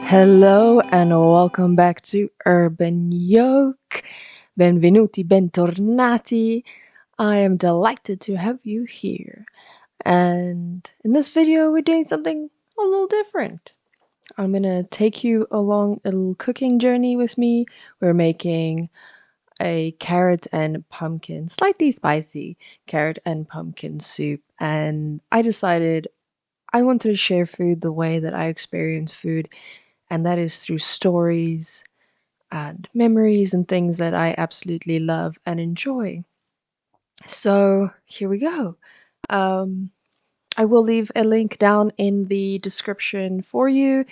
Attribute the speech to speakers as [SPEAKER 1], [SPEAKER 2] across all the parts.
[SPEAKER 1] Hello and welcome back to Urban Yoke. Benvenuti, bentornati. I am delighted to have you here. And in this video, we're doing something a little different. I'm gonna take you along a little cooking journey with me. We're making a carrot and pumpkin, slightly spicy carrot and pumpkin soup. And I decided I wanted to share food the way that I experience food, and that is through stories and memories and things that I absolutely love and enjoy. So here we go. Um, I will leave a link down in the description for you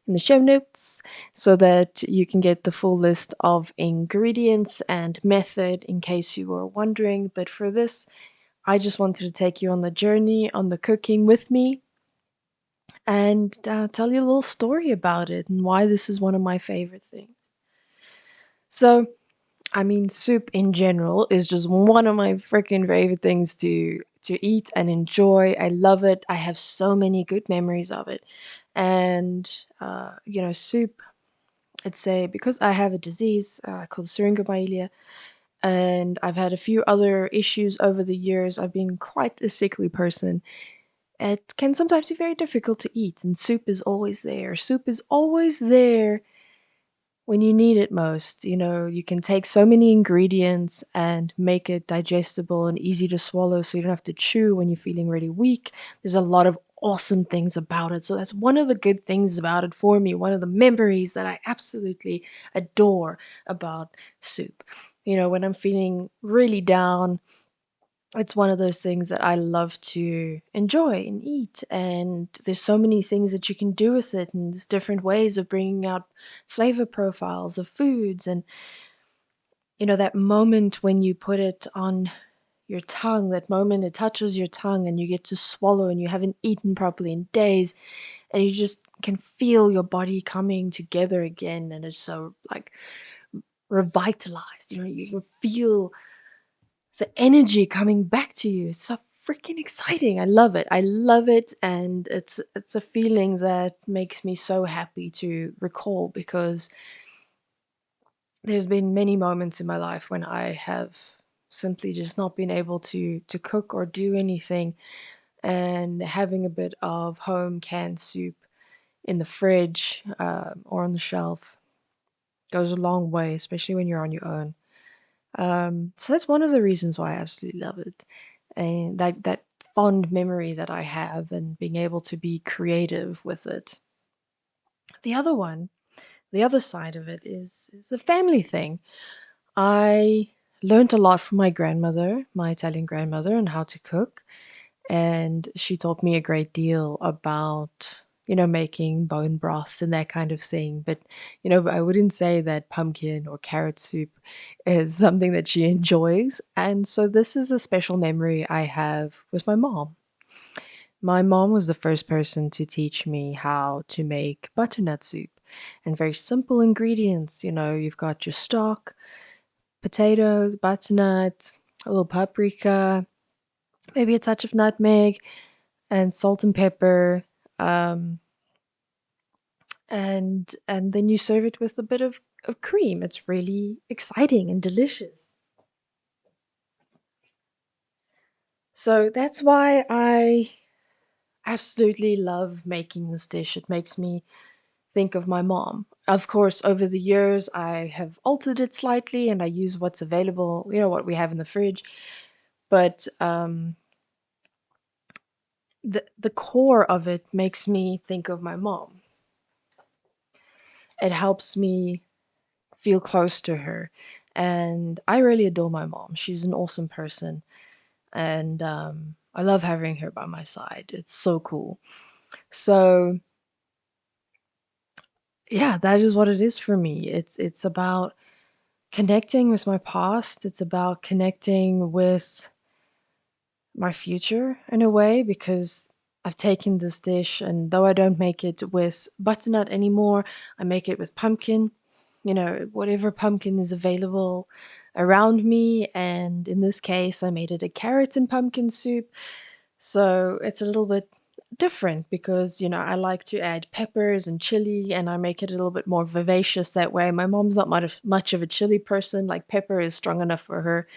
[SPEAKER 1] in the show notes so that you can get the full list of ingredients and method in case you were wondering. But for this, I just wanted to take you on the journey on the cooking with me and tell you a little story about it and why this is one of my favorite things. So, I mean, soup in general is just one of my freaking favorite things to eat and enjoy. I love it. I have so many good memories of it. And soup, it's a because I have a disease called Syringomyelia, and I've had a few other issues over the years. I've been quite a sickly person. It can sometimes be very difficult to eat, and soup is always there. Soup is always there when you need it most. You can take so many ingredients and make it digestible and easy to swallow so you don't have to chew when you're feeling really weak. There's a lot of awesome things about it. So that's one of the good things about it for me, one of the memories that I absolutely adore about soup. When I'm feeling really down, it's one of those things that I love to enjoy and eat, and there's so many things that you can do with it, and there's different ways of bringing out flavor profiles of foods, and that moment when you put it on your tongue, that moment it touches your tongue and you get to swallow and you haven't eaten properly in days, and you just can feel your body coming together again, and it's so like revitalized. You can feel the energy coming back to you. It's so freaking exciting. I love it. I love it, and it's a feeling that makes me so happy to recall because there's been many moments in my life when I have simply just not been able to cook or do anything, and having a bit of home canned soup in the fridge or on the shelf goes a long way, especially when you're on your own. So that's one of the reasons why I absolutely love it. And that fond memory that I have and being able to be creative with it. The other one, the other side of it is the family thing. I learned a lot from my grandmother, my Italian grandmother, on how to cook. And she taught me a great deal about making bone broths and that kind of thing. But I wouldn't say that pumpkin or carrot soup is something that she enjoys. And so this is a special memory I have with my mom. My mom was the first person to teach me how to make butternut soup, and very simple ingredients. You've got your stock, potatoes, butternut, a little paprika, maybe a touch of nutmeg, and salt and pepper, um, and then you serve it with a bit of cream. It's really exciting and delicious. So that's why I absolutely love making this dish. It makes me think of my mom. Of course, over the years, I have altered it slightly and I use what's available, what we have in the fridge. But the core of it makes me think of my mom. It helps me feel close to her. And I really adore my mom. She's an awesome person. And I love having her by my side. It's so cool. So, yeah, that is what it is for me. It's about connecting with my past. It's about connecting with my future in a way because I've taken this dish, and though I don't make it with butternut anymore, I make it with pumpkin, whatever pumpkin is available around me. And in this case, I made it a carrot and pumpkin soup. So it's a little bit different because, I like to add peppers and chili and I make it a little bit more vivacious that way. My mom's not much of a chili person, like pepper is strong enough for her.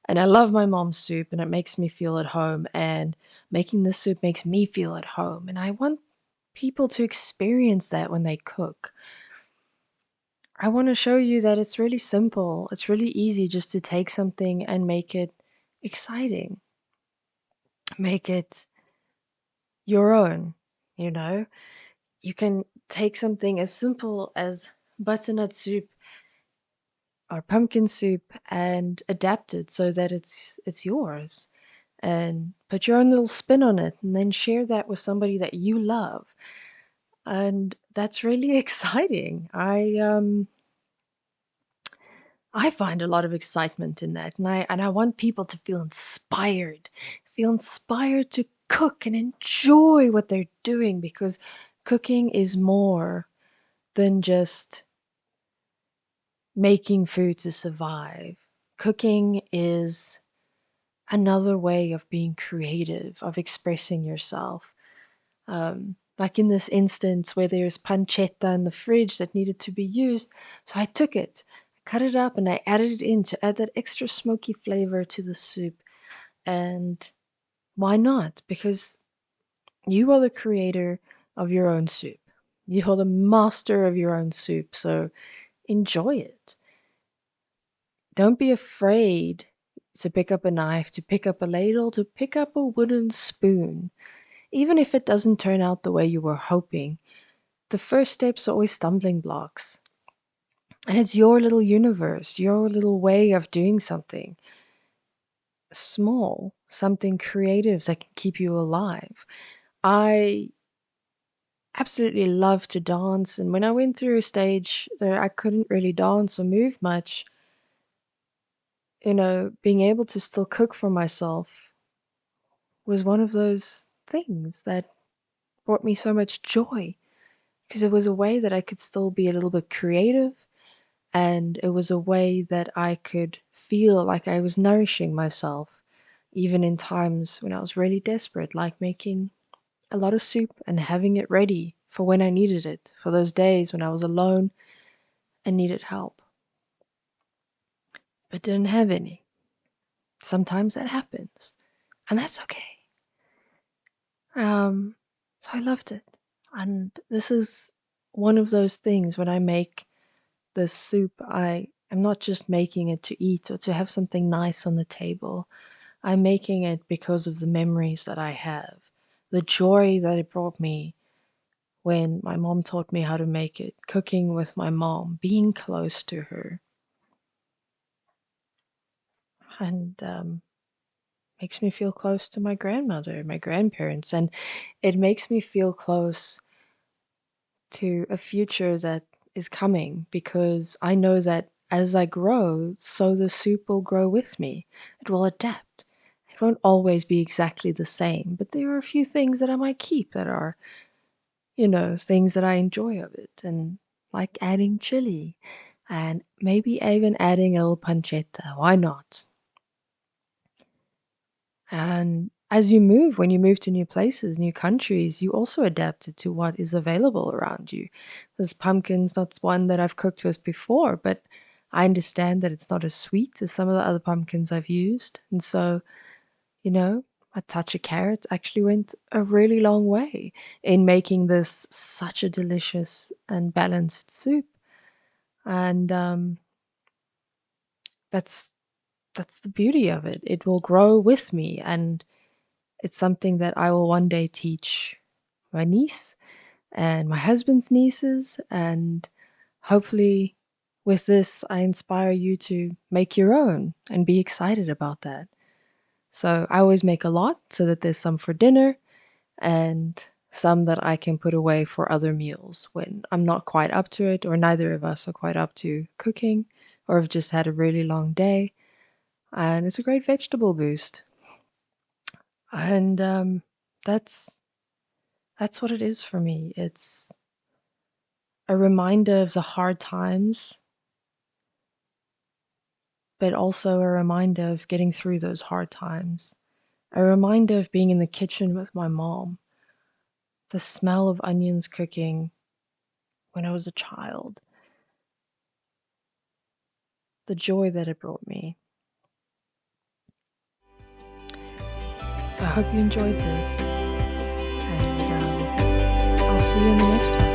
[SPEAKER 1] And I love my mom's soup and it makes me feel at home. And making this soup makes me feel at home. And I want people to experience that when they cook. I want to show you that it's really simple. It's really easy just to take something and make it exciting, make it your own, you know? You can take something as simple as butternut soup or pumpkin soup and adapt it so that it's yours and put your own little spin on it and then share that with somebody that you love. And that's really exciting. I find a lot of excitement in that, and I want people to feel inspired to cook and enjoy what they're doing because cooking is more than just making food to survive. Cooking is another way of being creative, of expressing yourself. Like in this instance where there's pancetta in the fridge that needed to be used, so I took it, cut it up, and I added it in to add that extra smoky flavor to the soup. And why not? Because you are the creator of your own soup. You are the master of your own soup, so enjoy it. Don't be afraid to pick up a knife, to pick up a ladle, to pick up a wooden spoon. Even if it doesn't turn out the way you were hoping, the first steps are always stumbling blocks. And it's your little universe, your little way of doing something small, something creative that can keep you alive. I absolutely love to dance, and when I went through a stage that I couldn't really dance or move much, being able to still cook for myself was one of those things that brought me so much joy because it was a way that I could still be a little bit creative and it was a way that I could feel like I was nourishing myself even in times when I was really desperate, like making a lot of soup and having it ready for when I needed it, for those days when I was alone and needed help, but didn't have any. Sometimes that happens, and that's okay. Um, so I loved it. And this is one of those things when I make this soup, I am not just making it to eat or to have something nice on the table. I'm making it because of the memories that I have, the joy that it brought me when my mom taught me how to make it, cooking with my mom, being close to her, and makes me feel close to my grandmother, my grandparents, and it makes me feel close to a future that is coming because I know that as I grow, so the soup will grow with me. It will adapt. It won't always be exactly the same, but there are a few things that I might keep that are, things that I enjoy of it, and like adding chili and maybe even adding a little pancetta. Why not? And as when you move to new places, new countries, you also adapt it to what is available around you. This pumpkin's not one that I've cooked with before, but I understand that it's not as sweet as some of the other pumpkins I've used. And so, you know, a touch of carrot actually went a really long way in making this such a delicious and balanced soup. And that's that's the beauty of it. It will grow with me and it's something that I will one day teach my niece and my husband's nieces. And hopefully, with this, I inspire you to make your own and be excited about that. So I always make a lot so that there's some for dinner and some that I can put away for other meals when I'm not quite up to it, or neither of us are quite up to cooking, or have just had a really long day. And it's a great vegetable boost. And that's That's what it is for me. It's a reminder of the hard times, but also a reminder of getting through those hard times. A reminder of being in the kitchen with my mom, the smell of onions cooking when I was a child, the joy that it brought me. So I hope you enjoyed this, and I'll see you in the next one.